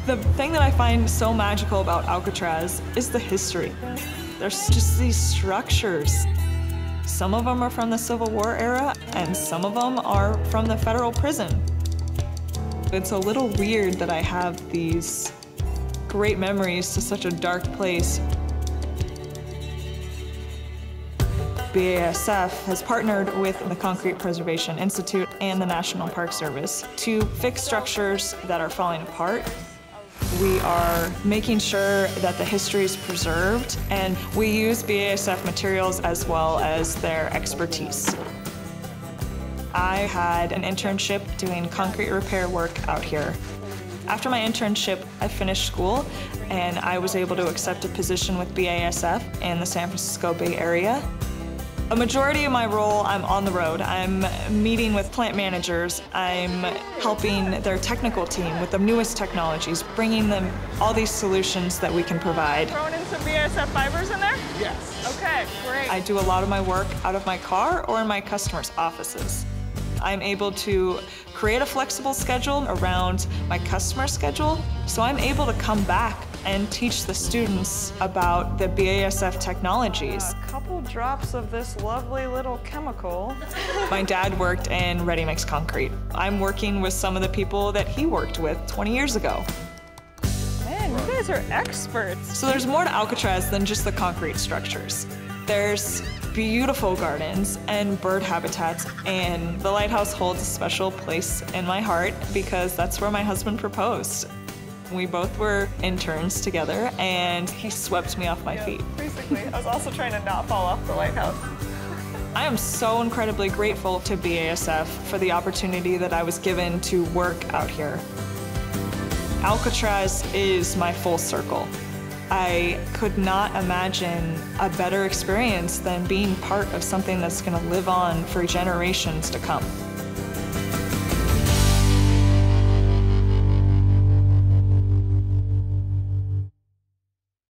The thing that I find so magical about Alcatraz is the history. There's just these structures. Some of them are from the Civil War era, and some of them are from the federal prison. It's a little weird that I have these great memories to such a dark place. BASF has partnered with the Concrete Preservation Institute and the National Park Service to fix structures that are falling apart. We are making sure that the history is preserved, and we use BASF materials as well as their expertise. I had an internship doing concrete repair work out here. After my internship, I finished school, and I was able to accept a position with BASF in the San Francisco Bay Area. A majority of my role, I'm on the road. I'm meeting with plant managers. I'm helping their technical team with the newest technologies, bringing them all these solutions that we can provide. Throwing in some BASF fibers in there? Yes. Okay, great. I do a lot of my work out of my car or in my customers' offices. I'm able to create a flexible schedule around my customer schedule, so I'm able to come back and teach the students about the BASF technologies. A couple drops of this lovely little chemical. My dad worked in ready-mix concrete. I'm working with some of the people that he worked with 20 years ago. Man, you guys are experts. So there's more to Alcatraz than just the concrete structures. There's beautiful gardens and bird habitats, and the lighthouse holds a special place in my heart because that's where my husband proposed. We both were interns together, and he swept me off my feet. Basically, I was also trying to not fall off the lighthouse. I am so incredibly grateful to BASF for the opportunity that I was given to work out here. Alcatraz is my full circle. I could not imagine a better experience than being part of something that's going to live on for generations to come.